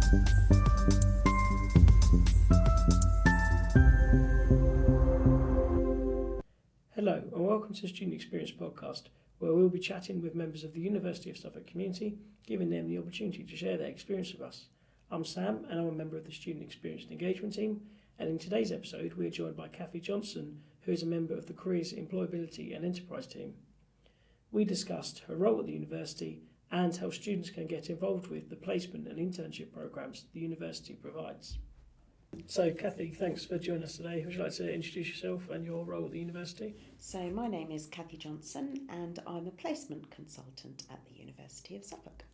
Hello and welcome to the Student Experience podcast, where we'll be chatting with members of the University of Suffolk community, giving them the opportunity to share their experience with us. I'm Sam and I'm a member of the Student Experience and Engagement team, and in today's episode we're joined by Cathy Johnson, who is a member of the Careers, Employability and Enterprise team. We discussed her role at the university and how students can get involved with the placement and internship programmes the university provides. So Cathy, thanks for joining us today. Would you like to introduce yourself and your role at the university? So my name is Cathy Johnson and I'm a placement consultant at the University of Suffolk.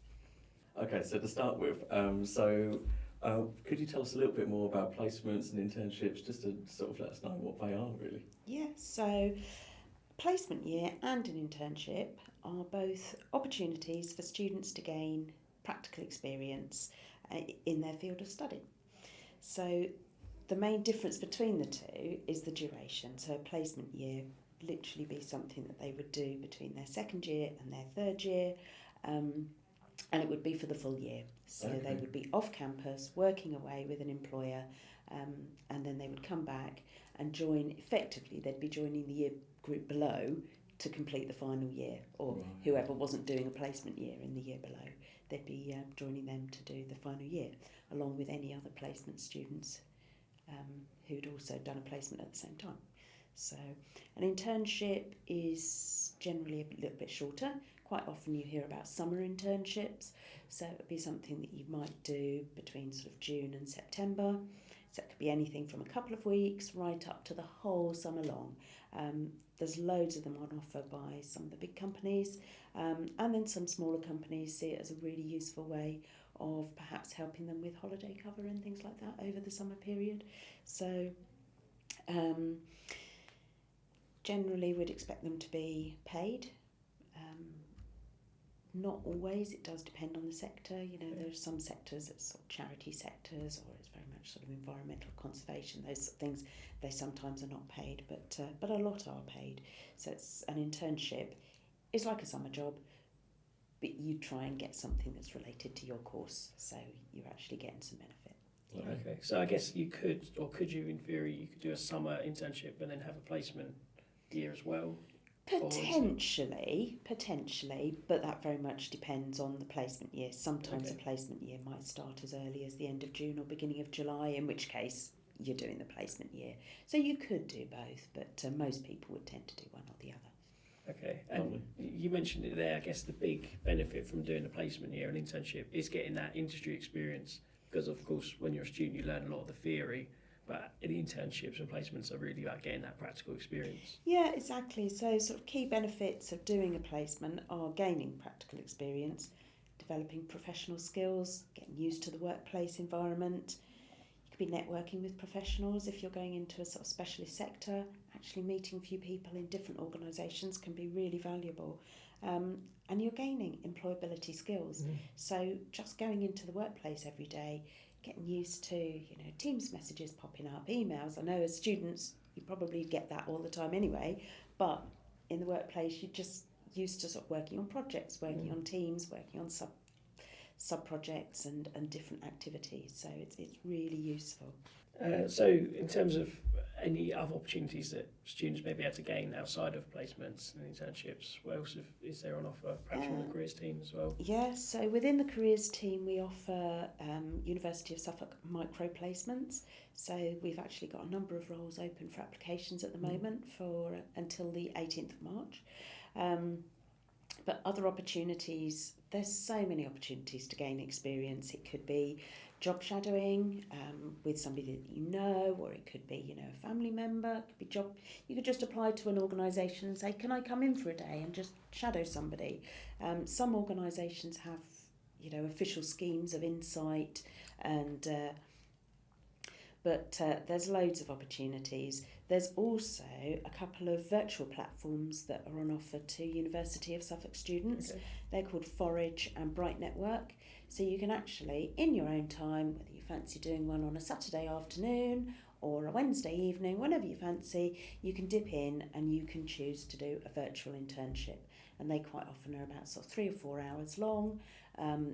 Okay, so to start with, could you tell us a little bit more about placements and internships, just to sort of let us know what they are, really? Yeah, so placement year and an internship are both opportunities for students to gain practical experience in their field of study. So the main difference between the two is the duration. So a placement year would literally be something that they would do between their second year and their third year, and it would be for the full year. So Okay. They would be off campus, working away with an employer, and then they would come back and join, effectively they'd be joining the year group below to complete the final year, or Right. whoever wasn't doing a placement year in the year below, they'd be joining them to do the final year, along with any other placement students who'd also done a placement at the same time. So an internship is generally a little bit shorter. Quite often you hear about summer internships, so it would be something that you might do between sort of June and September. So it could be anything from a couple of weeks right up to the whole summer long. There's loads of them on offer by some of the big companies, and then some smaller companies see it as a really useful way of perhaps helping them with holiday cover and things like that over the summer period. So generally we'd expect them to be paid. Not always, it does depend on the sector. You know, there are some sectors, it's sort of charity sectors, or it's very much sort of environmental conservation, those sort of things, they sometimes are not paid, but a lot are paid. So it's an internship is like a summer job, but you try and get something that's related to your course, so you're actually getting some benefit. Yeah. Okay, so I guess you could, or could you in theory, you could do a summer internship and then have a placement year as well? Potentially, but that very much depends on the placement year. Sometimes Okay. a placement year might start as early as the end of June or beginning of July, in which case you're doing the placement year. So you could do both, but most people would tend to do one or the other. Okay, and you mentioned it there, I guess the big benefit from doing a placement year and internship is getting that industry experience, because of course when you're a student you learn a lot of the theory, but the internships and placements are really about getting that practical experience. Yeah, exactly. So sort of key benefits of doing a placement are gaining practical experience, developing professional skills, getting used to the workplace environment. You could be networking with professionals if you're going into a sort of specialist sector. Actually meeting a few people in different organisations can be really valuable. And you're gaining employability skills. Mm. So just going into the workplace every day, getting used to, you know, Teams messages popping up, emails. I know as students you probably get that all the time anyway, but in the workplace you're just used to sort of working on projects, working on teams, working on sub projects and different activities. So it's really useful. So in terms of any other opportunities that students may be able to gain outside of placements and internships, what else is there on offer, perhaps from the careers team as well? Yeah, so within the careers team we offer University of Suffolk micro placements. So we've actually got a number of roles open for applications at the moment for until the 18th of March. But other opportunities, there's so many opportunities to gain experience. It could be job shadowing with somebody that you know, or it could be, you know, a family member. It could be job. You could just apply to an organisation and say, "Can I come in for a day and just shadow somebody?" Some organisations have, you know, official schemes of insight, and but there's loads of opportunities. There's also a couple of virtual platforms that are on offer to University of Suffolk students. Okay. They're called Forage and Bright Network. So you can actually, in your own time, whether you fancy doing one on a Saturday afternoon or a Wednesday evening, whenever you fancy, you can dip in and you can choose to do a virtual internship. and they quite often are about sort of 3 or 4 hours long.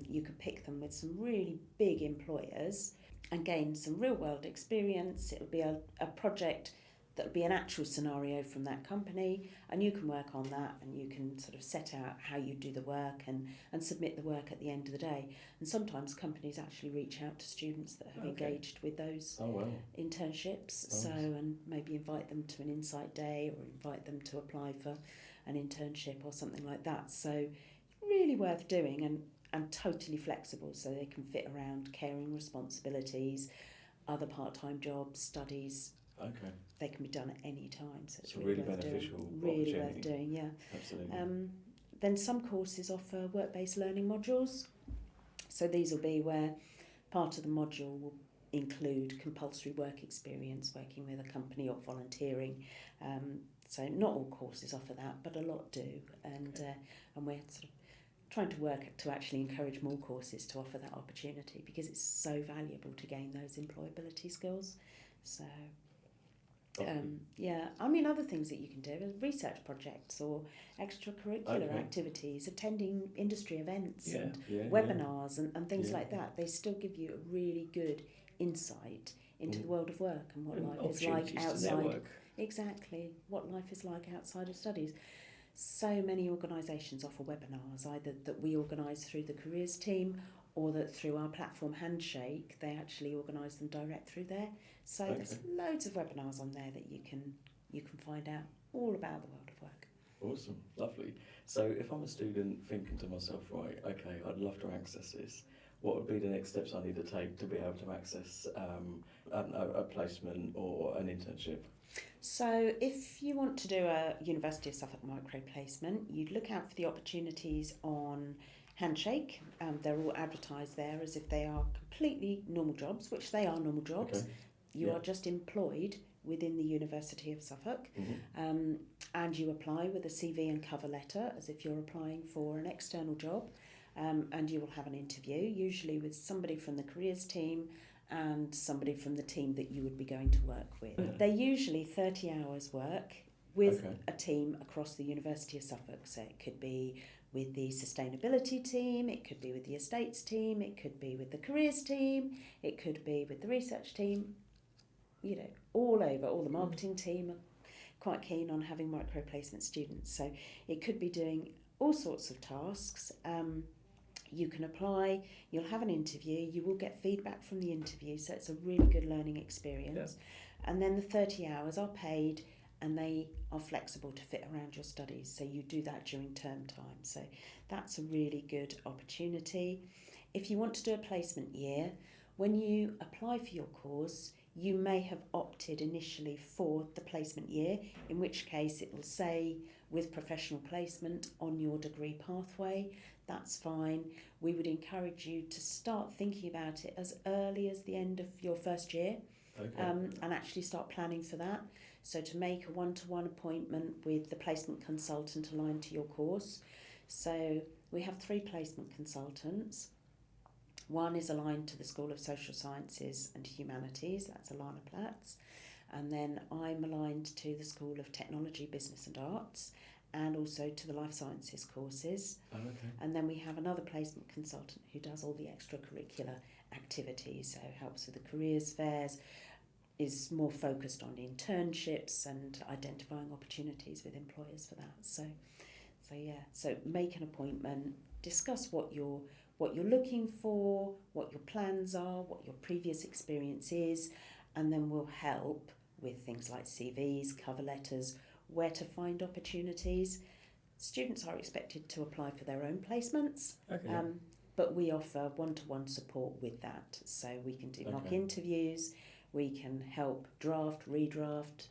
You can pick them with some really big employers and gain some real world experience. It'll be a project that'll be an actual scenario from that company, and you can work on that, and you can sort of set out how you do the work and submit the work at the end of the day. And sometimes companies actually reach out to students that have engaged with those internships, Nice. and maybe invite them to an insight day or invite them to apply for an internship or something like that. So really worth doing, and totally flexible, so they can fit around caring responsibilities, other part-time jobs, studies. Okay. They can be done at any time, so it's really worth beneficial doing. Really opportunity. worth doing, yeah. Absolutely. Then some courses offer work-based learning modules. So these will be where part of the module will include compulsory work experience, working with a company or volunteering. So not all courses offer that, but a lot do. And we're sort of trying to work to actually encourage more courses to offer that opportunity, because it's so valuable to gain those employability skills. So other things that you can do are research projects or extracurricular activities, attending industry events and webinars and things like that. They still give you a really good insight into the world of work and what life is like outside. Exactly, what life is like outside of studies. So many organisations offer webinars, either that we organise through the careers team or that through our platform Handshake, they actually organise them direct through there. So there's loads of webinars on there that you can find out all about the world of work. Awesome, lovely. So if I'm a student thinking to myself, right, okay, I'd love to access this, what would be the next steps I need to take to be able to access a placement or an internship? So if you want to do a University of Suffolk micro placement, you'd look out for the opportunities on Handshake. They're all advertised there as if they are completely normal jobs, which they are normal jobs. Okay. You are just employed within the University of Suffolk, and you apply with a CV and cover letter as if you're applying for an external job, and you will have an interview, usually with somebody from the careers team and somebody from the team that you would be going to work with. They're usually 30 hours work with a team across the University of Suffolk. So it could be with the sustainability team, it could be with the estates team, it could be with the careers team, it could be with the research team, all over. All the marketing team are quite keen on having micro placement students. So it could be doing all sorts of tasks. You can apply, you'll have an interview, you will get feedback from the interview, so it's a really good learning experience. And then the 30 hours are paid, and they are flexible to fit around your studies, so you do that during term time. So that's a really good opportunity. If you want to do a placement year, when you apply for your course, you may have opted initially for the placement year, in which case it will say with professional placement on your degree pathway. That's fine. We would encourage you to start thinking about it as early as the end of your first year, and actually start planning for that. So to make a one-to-one appointment with the placement consultant aligned to your course. So we have 3 placement consultants. One is aligned to the School of Social Sciences and Humanities, that's Alana Platz. And then I'm aligned to the School of Technology, Business and Arts, and also to the Life Sciences courses. And then we have another placement consultant who does all the extracurricular activities, so helps with the careers fairs, is more focused on internships and identifying opportunities with employers for that. So make an appointment, discuss what you're looking for, what your plans are, what your previous experience is, and then we'll help with things like CVs, cover letters, where to find opportunities. Students are expected to apply for their own placements, but we offer one-to-one support with that. So we can do mock interviews, we can help draft, redraft,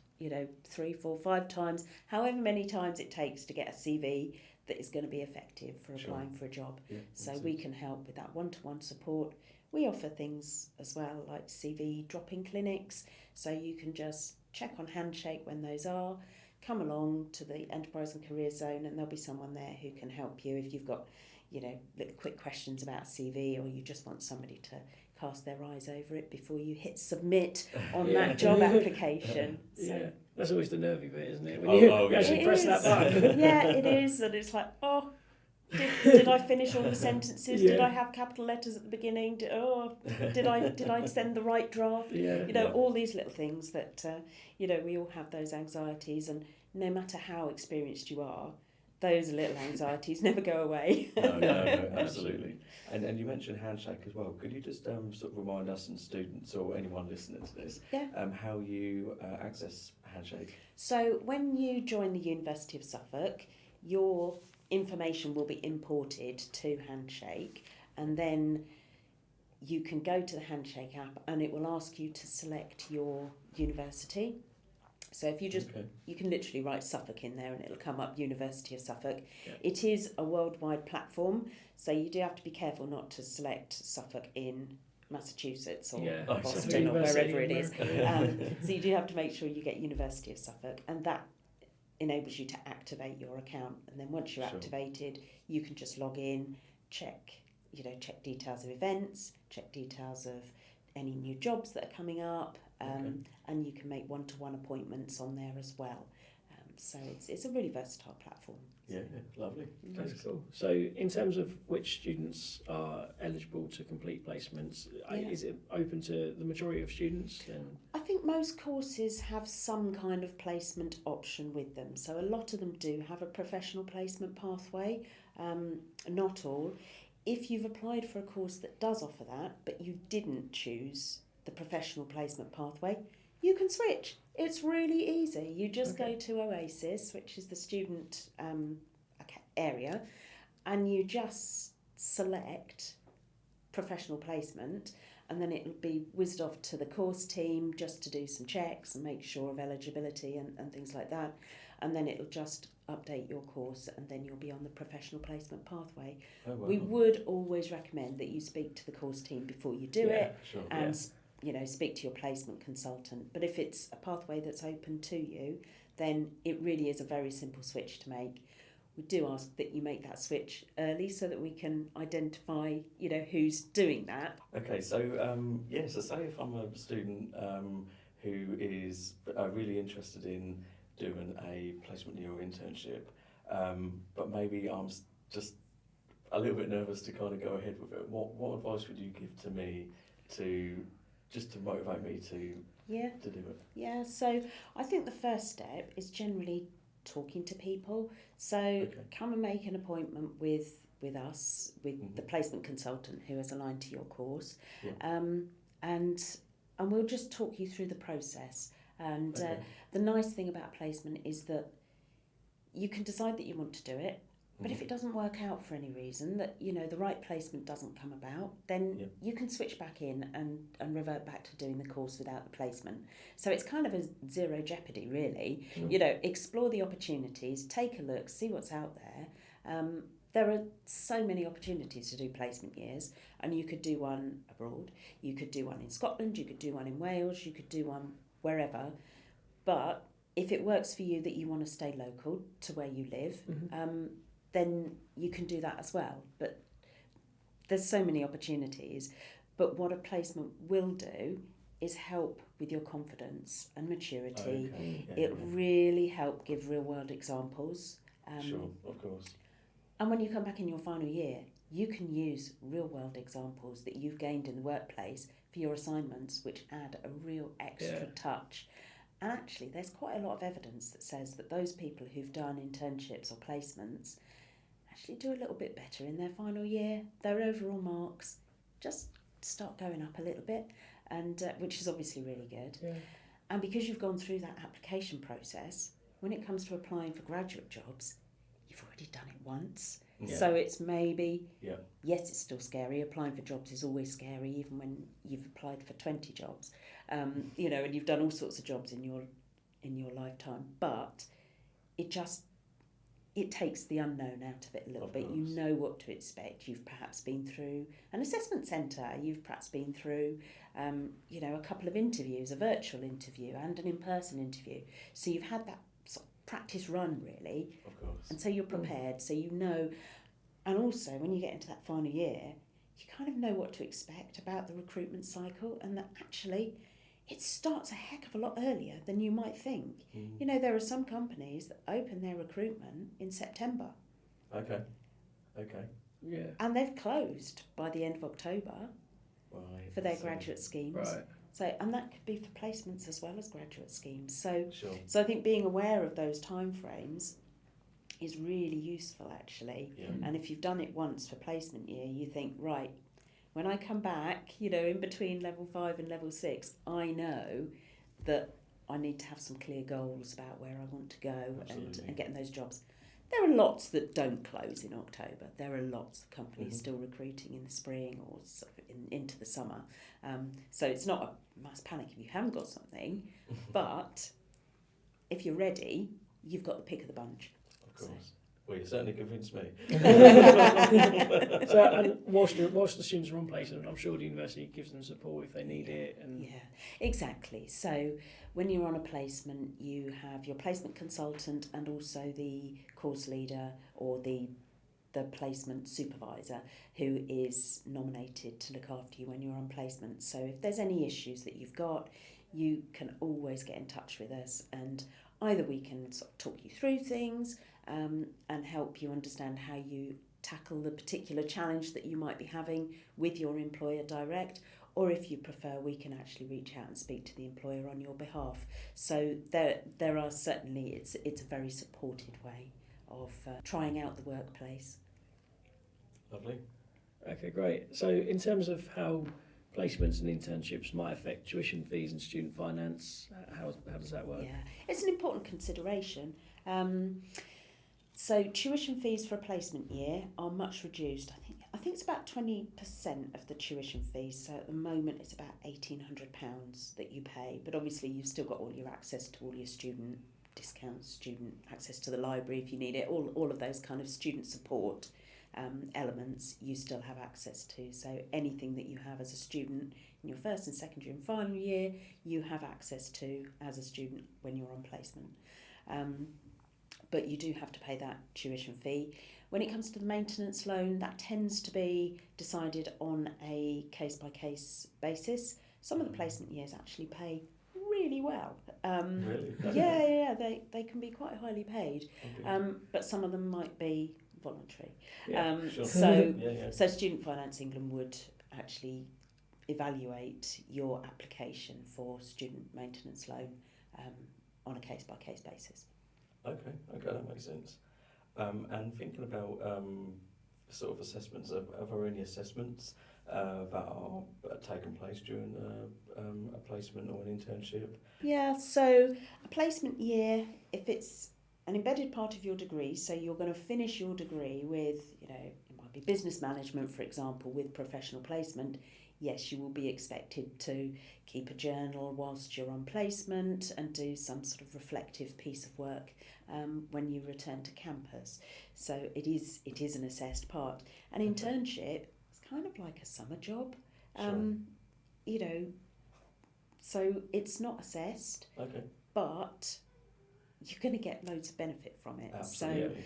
3, 4, 5 times, however many times it takes to get a CV that is going to be effective for applying for a job. So we can help with that one-to-one support. We offer things as well like CV drop-in clinics, so you can just check on Handshake when those are, come along to the Enterprise and Career Zone, and there'll be someone there who can help you if you've got, little quick questions about CV, or you just want somebody to cast their eyes over it before you hit submit on that job application. So That's always the nervy bit, isn't it? When Oh, you oh, yeah. actually It press that is. button. Yeah, it is, and it's like, oh, did I finish all the sentences? Did Yeah. I have capital letters at the beginning? Did I send the right draft? Yeah. You know, Yeah. all these little things that we all have those anxieties, and no matter how experienced you are, those little anxieties never go away. No, absolutely. And you mentioned handshake as well. Could you just sort of remind us and students or anyone listening to this Yeah. how you access handshake? So when you join the University of Suffolk, your information will be imported to Handshake, and then you can go to the Handshake app and it will ask you to select your university. So if you just, Okay. you can literally write Suffolk in there and it'll come up University of Suffolk. Yeah. It is a worldwide platform, so you do have to be careful not to select Suffolk in Massachusetts or Yeah. Oh, Boston Suffolk or University wherever in it is. America. So you do have to make sure you get University of Suffolk, and that enables you to activate your account. And then once you're Sure. activated, you can just log in, check details of events, check details of any new jobs that are coming up, Okay. and you can make one-to-one appointments on there as well. So it's a really versatile platform. Yeah, lovely. That's cool. So, in terms of which students are eligible to complete placements, Yeah. is it open to the majority of students? And I think most courses have some kind of placement option with them. So a lot of them do have a professional placement pathway, not all. If you've applied for a course that does offer that, but you didn't choose the professional placement pathway, you can switch. It's really easy. You just Okay. go to Oasis, which is the student area, and you just select professional placement, and then it'll be whizzed off to the course team just to do some checks and make sure of eligibility and things like that. And then it'll just update your course, and then you'll be on the professional placement pathway. Oh, wow. We would always recommend that you speak to the course team before you do it, Sure. and speak to your placement consultant. But if it's a pathway that's open to you, then it really is a very simple switch to make. We do ask that you make that switch early so that we can identify, who's doing that. Okay, so so say if I'm a student who is really interested in doing a placement year or internship, but maybe I'm just a little bit nervous to kind of go ahead with it. What advice would you give to me to motivate me to do it? Yeah, so I think the first step is generally talking to people. So come and make an appointment with us, with the placement consultant who is aligned to your course, and we'll just talk you through the process. And the nice thing about placement is that you can decide that you want to do it, but if it doesn't work out for any reason, that the right placement doesn't come about, then you can switch back in and revert back to doing the course without the placement. So it's kind of a zero jeopardy, really. Sure. Explore the opportunities, take a look, see what's out there. There are so many opportunities to do placement years, and you could do one abroad, you could do one in Scotland, you could do one in Wales, you could do one wherever. But if it works for you that you want to stay local to where you live, then you can do that as well. But there's so many opportunities. But what a placement will do is help with your confidence and maturity. Okay. It really help give real world examples. Sure, of course. And when you come back in your final year, you can use real world examples that you've gained in the workplace for your assignments, which add a real extra touch. And actually, there's quite a lot of evidence that says that those people who've done internships or placements actually do a little bit better in their final year. Their overall marks just start going up a little bit, and which is obviously really good. Yeah. And because you've gone through that application process, when it comes to applying for graduate jobs, you've already done it once. Yeah. So it's maybe, Yeah. yes, it's still scary. Applying for jobs is always scary, even when you've applied for 20 jobs, and you've done all sorts of jobs in your lifetime. But it takes the unknown out of it a little bit. course. You know what to expect. You've perhaps been through an assessment centre. You've perhaps been through, a couple of interviews, a virtual interview and an in-person interview. So you've had that sort of practice run, really. Of course. And so you're prepared, so you know. And also, when you get into that final year, you kind of know what to expect about the recruitment cycle, and that actually it starts a heck of a lot earlier than you might think. You know, there are some companies that open their recruitment in September. Okay. Yeah. And they've closed by the end of October Right. for their graduate schemes. Right. So, and that could be for placements as well as graduate schemes. So, Sure. so I think being aware of those timeframes is really useful, actually. Yeah. And if you've done it once for placement year, you think, right, when I come back, you know, in between level 5 and level 6, I know that I need to have some clear goals about where I want to go and getting those jobs. There are lots that don't close in October. There are lots of companies still recruiting in the spring or sort of into the summer. So it's not a mass panic if you haven't got something, but if you're ready, you've got the pick of the bunch. Of course. Well, you certainly convinced me. So, and whilst the students are on placement, I'm sure the university gives them support if they need it. And yeah, exactly. So when you're on a placement, you have your placement consultant and also the course leader or the placement supervisor who is nominated to look after you when you're on placement. So if there's any issues that you've got, you can always get in touch with us, and either we can sort of talk you through things and help you understand how you tackle the particular challenge that you might be having with your employer direct, or if you prefer, we can actually reach out and speak to the employer on your behalf. So there are certainly, it's a very supported way of trying out the workplace. Lovely. Okay, great. So in terms of how placements and internships might affect tuition fees and student finance, how does that work? Yeah, it's an important consideration. So tuition fees for a placement year are much reduced. I think it's about 20% of the tuition fees. So at the moment it's about £1,800 that you pay, but obviously you've still got all your access to all your student discounts, student access to the library if you need it, all of those kind of student support elements you still have access to. So anything that you have as a student in your first and second year and final year, you have access to as a student when you're on placement. But you do have to pay that tuition fee. When it comes to the maintenance loan, that tends to be decided on a case-by-case basis. Some of the placement years actually pay really well. Really? Yeah, they can be quite highly paid, Okay. but some of them might be voluntary. Yeah, sure. So Student Finance England would actually evaluate your application for student maintenance loan on a case-by-case basis. Okay, that makes sense. And thinking about sort of assessments, are there any assessments that are taking place during a placement or an internship? Yeah, so a placement year, if it's an embedded part of your degree, so you're going to finish your degree with, you know, it might be business management, for example, with professional placement, yes, you will be expected to keep a journal whilst you're on placement and do some sort of reflective piece of work when you return to campus. So it is an assessed part. An internship is kind of like a summer job, you know, so it's not assessed, but you're going to get loads of benefit from it. Absolutely.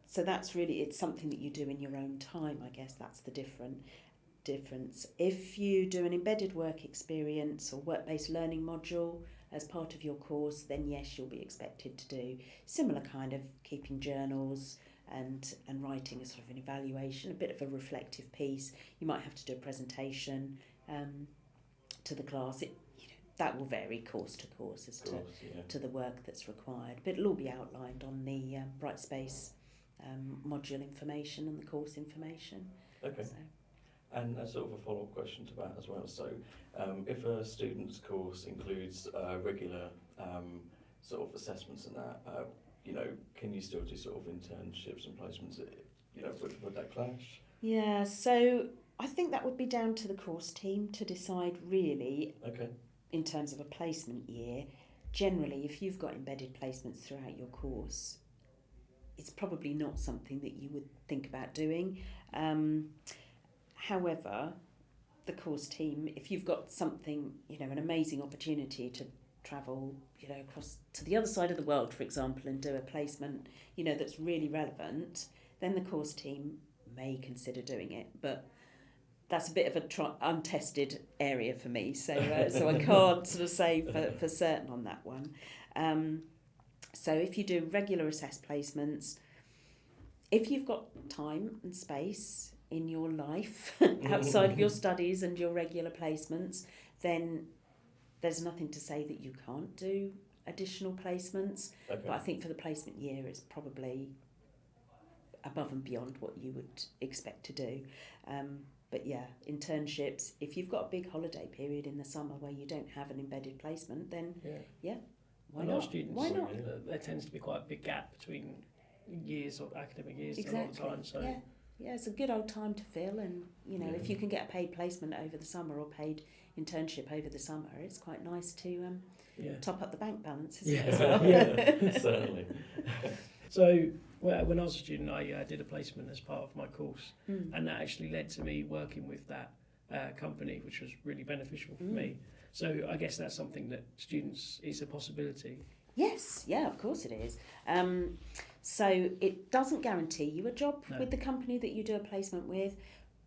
So that's really, it's something that you do in your own time, I guess that's the difference. If you do an embedded work experience or work-based learning module as part of your course, then yes, you'll be expected to do similar kind of keeping journals and writing a sort of an evaluation, a bit of a reflective piece. You might have to do a presentation to the class. That will vary course to course as to the work that's required, but it'll all be outlined on the Brightspace module information and the course information. Okay. So. And a sort of a follow-up question to that as well. So, if a student's course includes regular sort of assessments and that, you know, can you still do sort of internships and placements? You know, would that clash? Yeah. So I think that would be down to the course team to decide, really. Okay. In terms of a placement year, generally, if you've got embedded placements throughout your course, it's probably not something that you would think about doing. However, the course team, if you've got something, you know, an amazing opportunity to travel, you know, across to the other side of the world, for example, and do a placement, you know, that's really relevant, then the course team may consider doing it. But that's a bit of a untested area for me, so I can't sort of say for certain on that one. So if you do regular assessed placements, if you've got time and space in your life outside of your studies and your regular placements, then there's nothing to say that you can't do additional placements. Okay. But I think for the placement year, it's probably above and beyond what you would expect to do. But yeah, internships, if you've got a big holiday period in the summer where you don't have an embedded placement, then why a lot not? of students, Why not? there tends to be quite a big gap between years of academic years Exactly. a lot of the time. So Yeah, it's a good old time to fill, and if you can get a paid placement over the summer or paid internship over the summer, it's quite nice to top up the bank balance as well. Yeah, certainly. So when I was a student, I did a placement as part of my course, and that actually led to me working with that company, which was really beneficial for me. So I guess that's something that students is a possibility. Yes, yeah, of course it is. So it doesn't guarantee you a job with the company that you do a placement with,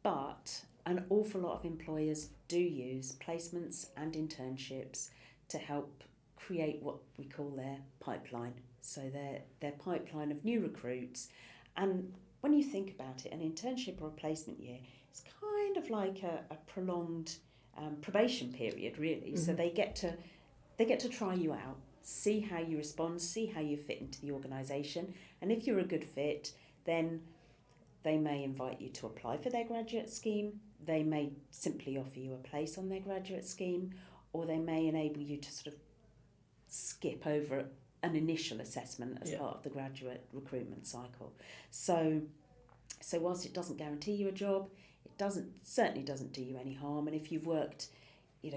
but an awful lot of employers do use placements and internships to help create what we call their pipeline. So their pipeline of new recruits. And when you think about it, an internship or a placement year is kind of like a prolonged probation period, really. Mm-hmm. So they get to try you out, see how you respond, see how you fit into the organisation. And if you're a good fit, then they may invite you to apply for their graduate scheme. They may simply offer you a place on their graduate scheme, or they may enable you to sort of skip over an initial assessment as part of the graduate recruitment cycle. So whilst it doesn't guarantee you a job, it certainly doesn't do you any harm. And if you've worked,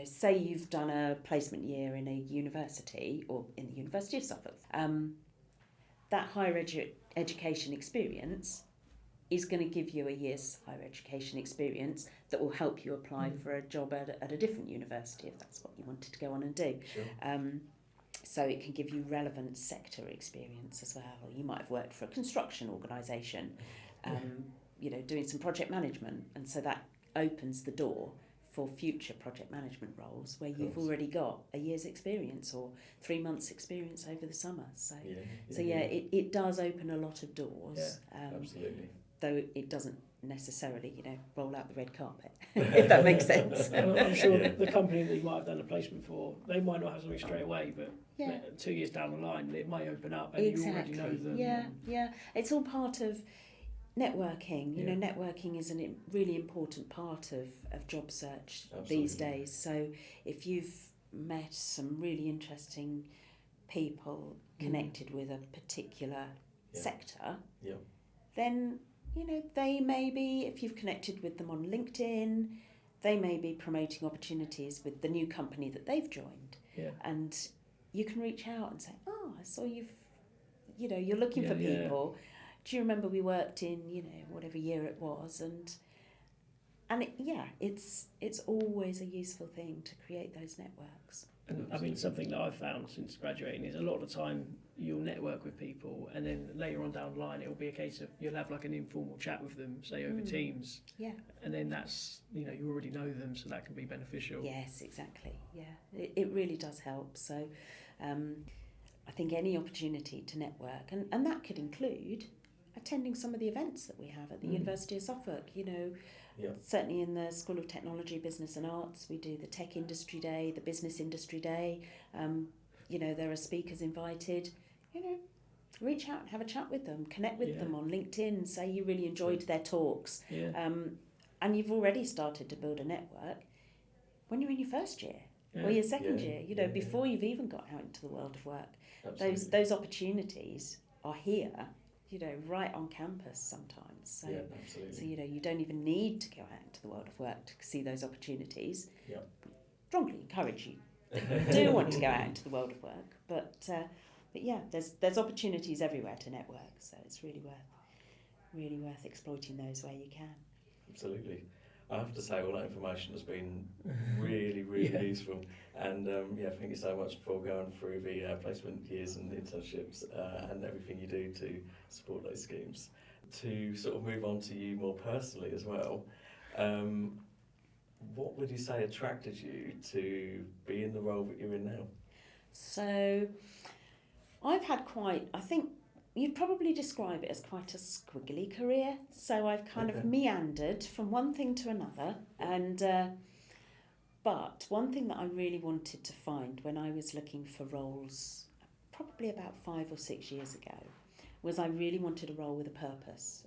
say you've done a placement year in a university or in the University of Suffolk, that higher education experience is going to give you a year's higher education experience that will help you apply for a job at a different university if that's what you wanted to go on and do. Sure. So it can give you relevant sector experience as well. Or you might have worked for a construction organisation, doing some project management, and so that opens the door for future project management roles where you've already got a year's experience or 3 months experience over the summer. So it does open a lot of doors. Yeah, absolutely. Though it doesn't necessarily, roll out the red carpet, if that makes sense. I'm sure the company that you might have done a placement for, they might not have something straight away, but 2 years down the line, it may open up and you already know them. Yeah. It's all part of networking. Networking is a really important part of job search these days. So if you've met some really interesting people connected with a particular sector, then they may be, if you've connected with them on LinkedIn, they may be promoting opportunities with the new company that they've joined. Yeah. And you can reach out and say, I saw you're looking for people. Yeah. Do you remember we worked in, whatever year it was? And it's always a useful thing to create those networks. And I mean, something that I've found since graduating is a lot of the time you'll network with people, and then later on down the line it'll be a case of you'll have like an informal chat with them, say over Teams. Yeah. And then that's, you already know them, so that can be beneficial. Yes, exactly. Yeah, it really does help. So I think any opportunity to network, and that could include attending some of the events that we have at the University of Suffolk. Certainly in the School of Technology, Business and Arts, we do the Tech Industry Day, the Business Industry Day. There are speakers invited. Reach out, have a chat with them, connect with them on LinkedIn, say you really enjoyed their talks. Yeah. And you've already started to build a network when you're in your first year or your second year, before you've even got out into the world of work. Absolutely. Those opportunities are here, right on campus sometimes. So, absolutely. So you don't even need to go out into the world of work to see those opportunities. Yeah. Strongly encourage you that do want to go out into the world of work, but yeah, there's opportunities everywhere to network. So it's really worth exploiting those where you can. Absolutely. I have to say, all that information has been really useful. And thank you so much for going through the placement years and internships and everything you do to support those schemes. To sort of move on to you more personally as well, what would you say attracted you to be in the role that you're in now? So I've had I think you'd probably describe it as quite a squiggly career. So I've kind of meandered from one thing to another. And but one thing that I really wanted to find when I was looking for roles, probably about 5 or 6 years ago, was I really wanted a role with a purpose.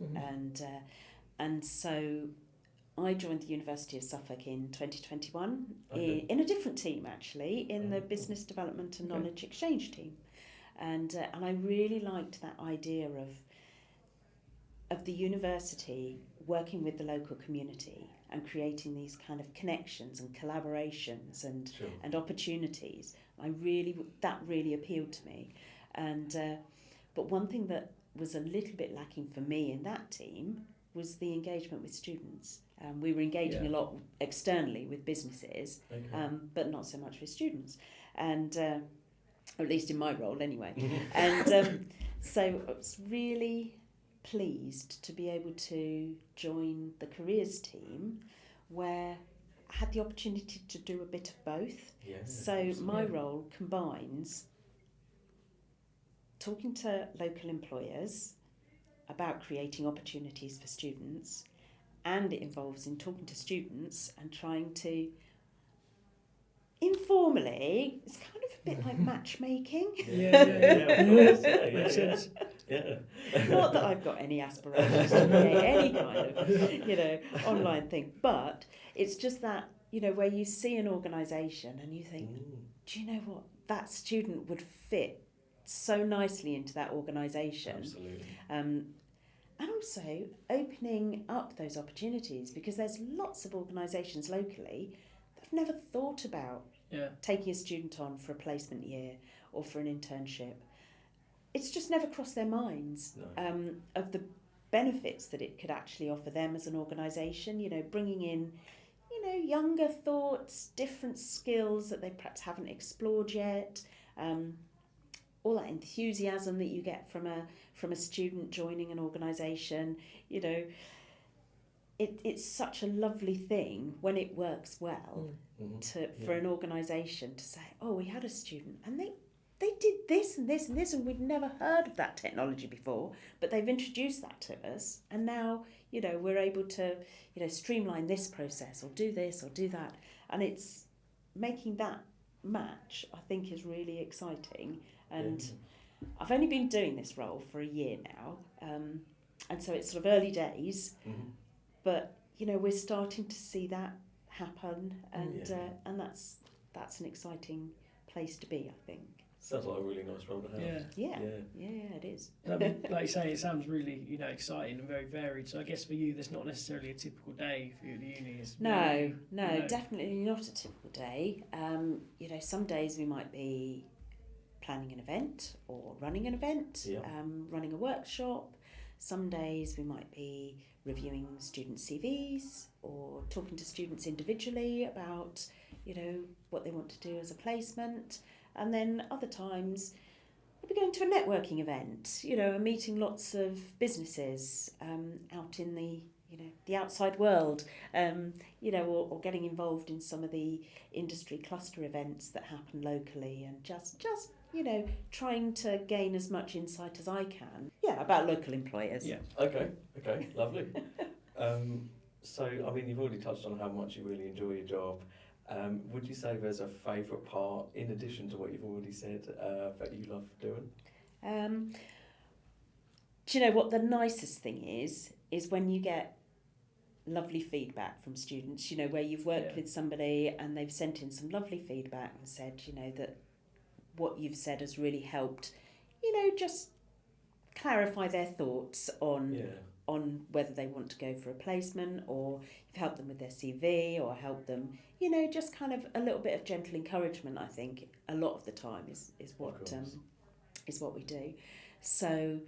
And so I joined the University of Suffolk in 2021 in a different team, actually, in the business development and knowledge exchange team. And I really liked that idea of the university working with the local community and creating these kind of connections and collaborations and opportunities. That really appealed to me. And but one thing that was a little bit lacking for me in that team was the engagement with students. We were engaging a lot externally with businesses, but not so much with students. And or at least in my role anyway. And so I was really pleased to be able to join the careers team, where I had the opportunity to do a bit of both. My role combines talking to local employers about creating opportunities for students, and it involves in talking to students and trying to informally, it's kind of a bit like matchmaking. Makes sense. Not that I've got any aspirations to create any kind of, online thing, but it's just that, where you see an organisation and you think, do you know what, that student would fit so nicely into that organisation. Absolutely. And also opening up those opportunities, because there's lots of organisations locally that have never thought about taking a student on for a placement year or for an internship. It's just never crossed their minds of the benefits that it could actually offer them as an organisation, bringing in, younger thoughts, different skills that they perhaps haven't explored yet, all that enthusiasm that you get from a student joining an organisation. It's such a lovely thing when it works well for an organisation to say, oh, we had a student and they did this and this and this, and we'd never heard of that technology before, but they've introduced that to us, and now we're able to streamline this process or do this or do that, and it's making that match, I think, is really exciting. And I've only been doing this role for a year now, and so it's sort of early days, but we're starting to see that happen, and that's an exciting place to be, I think. Sounds like a really nice role to have. Yeah, it is. I mean, like you say, it sounds really exciting and very varied. So I guess for you, there's not necessarily a typical day for you at the uni. No, definitely not a typical day. Some days we might be planning an event or running an event, running a workshop. Some days we might be reviewing student CVs or talking to students individually about, what they want to do as a placement. And then other times we'll be going to a networking event, and meeting lots of businesses out in the outside world, or getting involved in some of the industry cluster events that happen locally, and just trying to gain as much insight as I can. About local employers. Yeah. Okay, lovely. So, I mean, you've already touched on how much you really enjoy your job. Would you say there's a favourite part, in addition to what you've already said, that you love doing? Do you know what the nicest thing is when you get lovely feedback from students, where you've worked with somebody and they've sent in some lovely feedback and said, that what you've said has really helped, just clarify their thoughts on whether they want to go for a placement, or you've helped them with their CV, or helped them, just kind of a little bit of gentle encouragement. I think a lot of the time is what we do. So,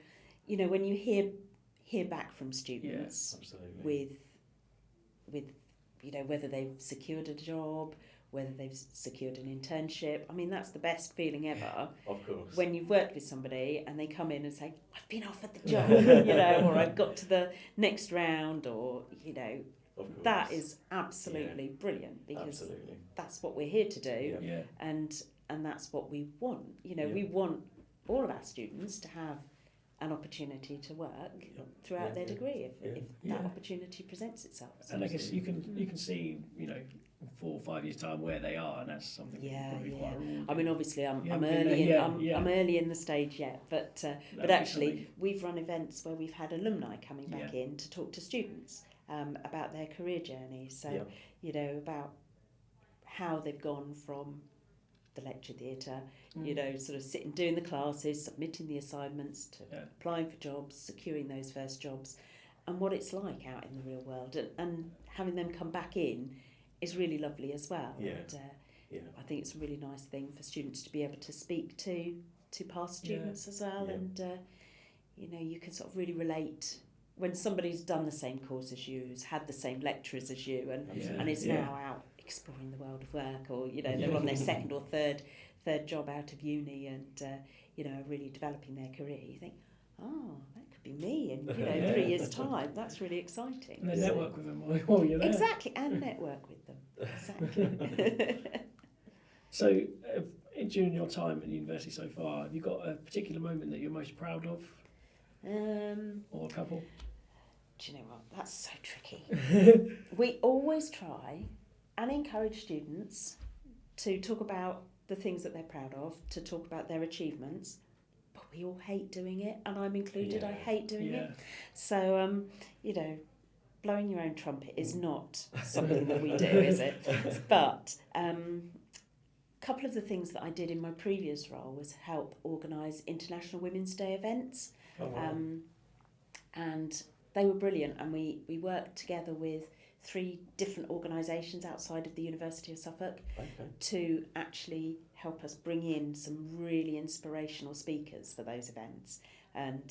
when you hear back from students with whether they've secured a job, whether they've secured an internship. I mean, that's the best feeling ever. Of course. When you've worked with somebody and they come in and say, I've been offered the job, or I've got to the next round, or, Of course. that is absolutely brilliant, because Absolutely. that's what we're here to do, Yeah. and that's what we want. You know, Yeah. we want all of our students to have an opportunity to work throughout their degree if that opportunity presents itself. And I guess you can see, you know, 4 or 5 years time where they are, and that's something probably quite rewarding. I mean, obviously, I'm haven't been early. there I'm early in the stage yet, but actually, we've run events where we've had alumni coming back in to talk to students about their career journey. So, you know, about how they've gone from the lecture theatre, you know, sort of sitting, doing the classes, submitting the assignments, to applying for jobs, securing those first jobs, and what it's like out in the real world. And having them come back in is really lovely as well. Yeah. And, I think it's a really nice thing for students to be able to speak to past students as well. Yeah. And, you know, you can sort of really relate when somebody's done the same course as you, who's had the same lecturers as you, and is now out exploring the world of work, or, you know, they're on their second or third job out of uni, and, you know, really developing their career. You think, oh, that could be me in, you know, 3 years' time. That's really exciting. And then network with them while you're there. Exactly, and network with them. Exactly. So, during your time at university so far, have you got a particular moment that you're most proud of, or a couple? Do you know what? That's so tricky. We always try and encourage students to talk about the things that they're proud of, to talk about their achievements, but we all hate doing it, and I'm included. I hate doing it. So, you know, blowing your own trumpet is not something that we do, is it? But a couple of the things that I did in my previous role was help organise International Women's Day events. Oh, wow. And they were brilliant, and we worked together with 3 different organisations outside of the University of Suffolk to actually help us bring in some really inspirational speakers for those events. And,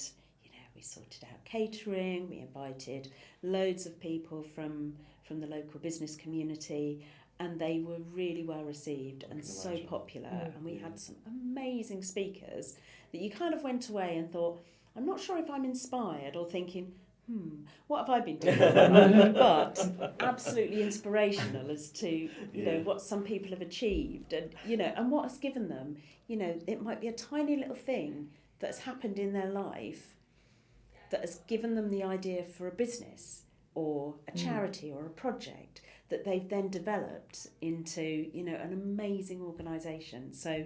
you know, we sorted out catering, we invited loads of people from the local business community, and they were really well received and so popular. And we had some amazing speakers that you kind of went away and thought, I'm not sure if I'm inspired, or thinking, what have I been doing? But absolutely inspirational as to, you know, what some people have achieved, and, you know, and what has given them, you know, it might be a tiny little thing that's happened in their life that has given them the idea for a business or a charity or a project that they've then developed into, you know, an amazing organisation. So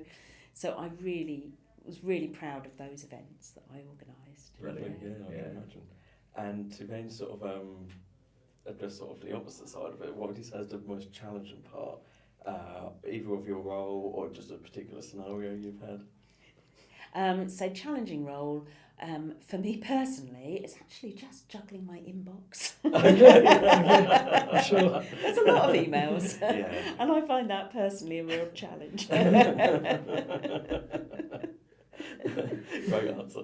I was really proud of those events that I organised. Brilliant, I can imagine. And to then sort of address sort of the opposite side of it, what would you say is the most challenging part, either of your role or just a particular scenario you've had? So challenging role, for me personally, is actually just juggling my inbox. I'm sure. There's a lot of emails, and I find that personally a real challenge. Great answer.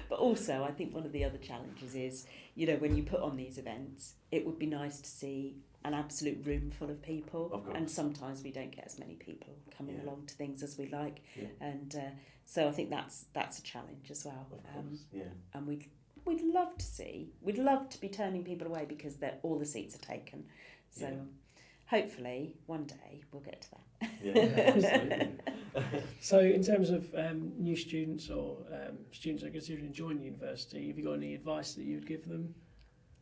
But also, I think one of the other challenges is, you know, when you put on these events, it would be nice to see an absolute room full of people. Of course. And sometimes we don't get as many people coming along to things as we like. Yeah. And so I think that's a challenge as well. Of course, And we'd love to be turning people away because all the seats are taken. So hopefully one day we'll get to that. Absolutely. So, in terms of new students or students that are considering joining university, have you got any advice that you would give them?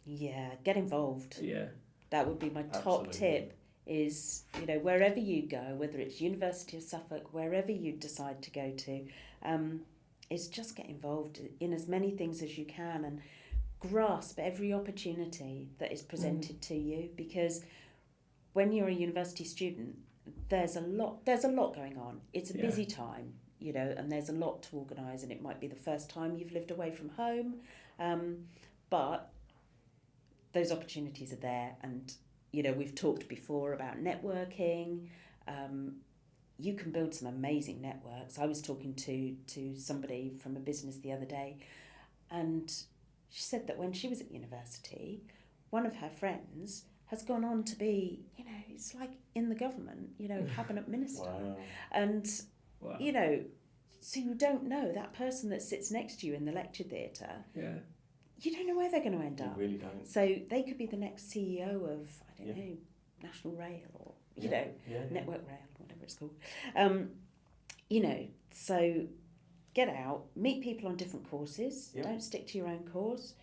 Yeah, get involved. Yeah. That would be my top tip. Is, you know, wherever you go, whether it's University of Suffolk, wherever you decide to go to, is just get involved in as many things as you can and grasp every opportunity that is presented to you, because when you're a university student, there's a lot going on. It's a busy time, you know, and there's a lot to organise, and it might be the first time you've lived away from home, but those opportunities are there. And, you know, we've talked before about networking. You can build some amazing networks. I was talking to somebody from a business the other day, and she said that when she was at university, one of her friends has gone on to be, you know, it's like in the government, you know, cabinet minister. Wow. And, you know, so you don't know that person that sits next to you in the lecture theatre you don't know where they're going to end You up. really don't. So they could be the next CEO of, I don't know, National Rail or, you know, Network Rail, whatever it's called. You know, so get out, meet people on different courses, don't stick to your own course,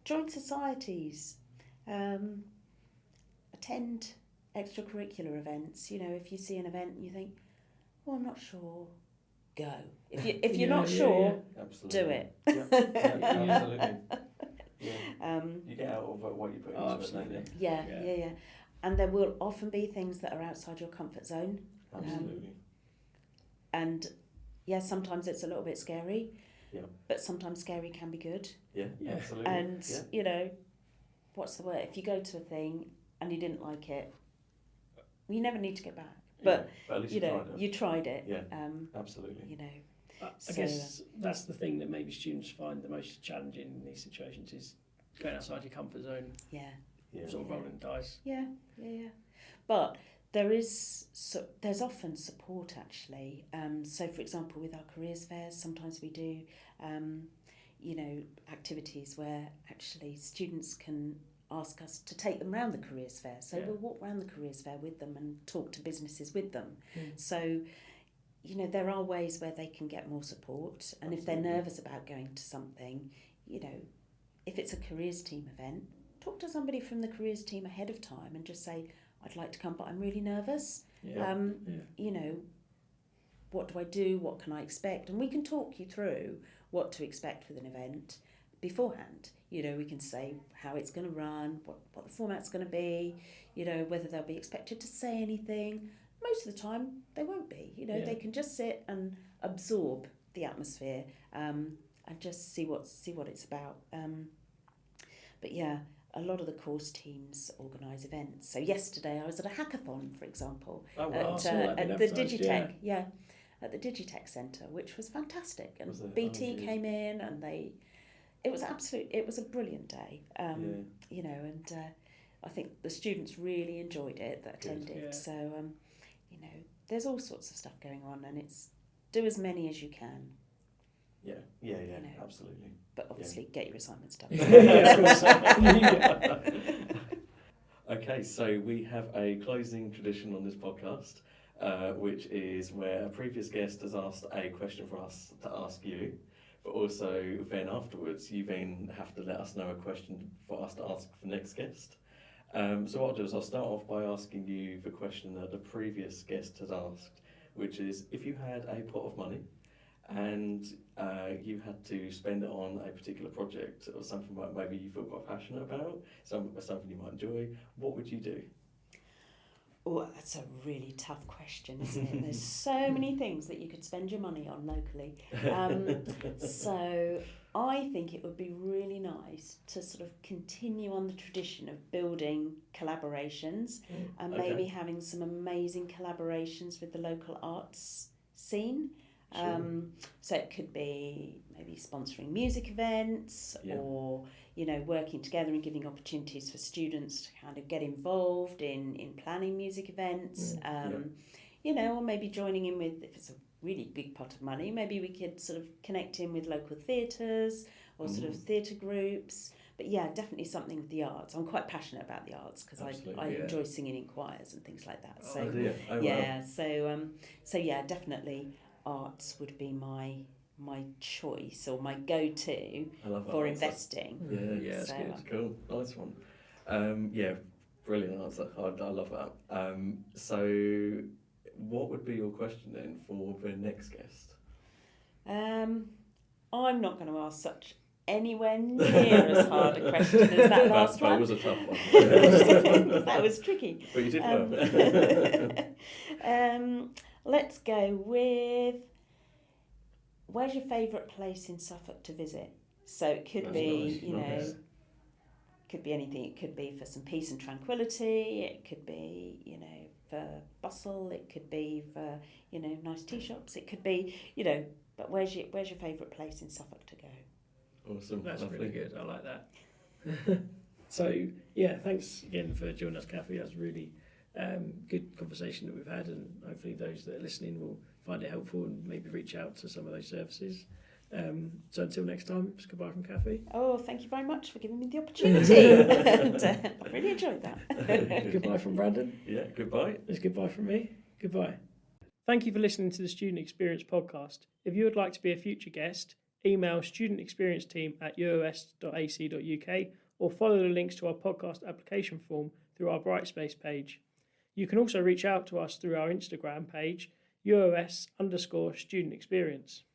join societies, attend extracurricular events. You know, if you see an event and you think, oh, I'm not sure, go. If you're not sure, Absolutely. do it. Absolutely. Yeah. You get out of what you put into absolutely. it. Yeah. And there will often be things that are outside your comfort zone. Absolutely. And sometimes it's a little bit scary. Yeah. But sometimes scary can be good. Yeah. Absolutely. And you know, what's the word? If you go to a thing and you didn't like it, you never need to get back. But at least you know, you tried it. Yeah. Absolutely. You know. I guess that's the thing that maybe students find the most challenging in these situations is going outside your comfort zone. Yeah. Sort of rolling the dice. Yeah. But there's often support actually. So for example, with our careers fairs, sometimes we do, you know, activities where actually students can ask us to take them around the careers fair. So we'll walk around the careers fair with them and talk to businesses with them. So, you know, there are ways where they can get more support. And if they're nervous about going to something, you know, if it's a careers team event, talk to somebody from the careers team ahead of time and just say, I'd like to come, but I'm really nervous. You know, what do I do? What can I expect? And we can talk you through what to expect with an event beforehand. You know, we can say how it's going to run, what the format's going to be, you know, whether they'll be expected to say anything. Most of the time, they won't be. You know, they can just sit and absorb the atmosphere and just see what it's about. But yeah, a lot of the course teams organise events. So yesterday I was at a hackathon, for example, at the Digitech, at the Digitech Centre, which was fantastic. And BT came in, and it was a brilliant day. You know, and I think the students really enjoyed it that attended. Yeah. So you know, there's all sorts of stuff going on, and it's do as many as you can. Yeah, You know. absolutely. But obviously, get your assignments done. Okay, so we have a closing tradition on this podcast, which is where a previous guest has asked a question for us to ask you, but also then afterwards you then have to let us know a question for us to ask the next guest. So what I'll do is I'll start off by asking you the question that the previous guest has asked, which is, if you had a pot of money and you had to spend it on a particular project or something that maybe you feel quite passionate about, something you might enjoy, what would you do? Oh, that's a really tough question, isn't it? There's so many things that you could spend your money on locally. So I think it would be really nice to sort of continue on the tradition of building collaborations and maybe having some amazing collaborations with the local arts scene. So it could be maybe sponsoring music events or, you know, working together and giving opportunities for students to kind of get involved in planning music events, you know, or maybe joining in with, if it's a really big pot of money, maybe we could sort of connect in with local theatres or sort of theatre groups. But yeah, definitely something with the arts. I'm quite passionate about the arts because I enjoy singing in choirs and things like that. So so yeah, definitely arts would be my choice or my go-to for investing. Yeah, that's good. Cool, nice one. Brilliant answer. I love that. So what would be your question then for the next guest? I'm not going to ask such anywhere near as hard a question as that last one. That was a tough one. That was tricky. But you did well. Let's go with, where's your favourite place in Suffolk to visit? So it could be, you know, could be anything. It could be for some peace and tranquility. It could be, you know, for bustle. It could be for, you know, nice tea shops. It could be, you know, but where's your favourite place in Suffolk to go? Awesome. That's lovely. really good. I like that. So yeah, thanks again for joining us, Cathy. That's really good conversation that we've had, and hopefully those that are listening will find it helpful and maybe reach out to some of those services. So until next time, it's goodbye from Cathy. Oh, thank you very much for giving me the opportunity. And, I've really enjoyed that. Goodbye from Brandon. Yeah, goodbye. It's goodbye from me. Goodbye. Thank you for listening to the Student Experience podcast. If you would like to be a future guest, email studentexperiencesteam@uos.ac.uk or follow the links to our podcast application form through our Brightspace page. You can also reach out to us through our Instagram page, UOS_student experience.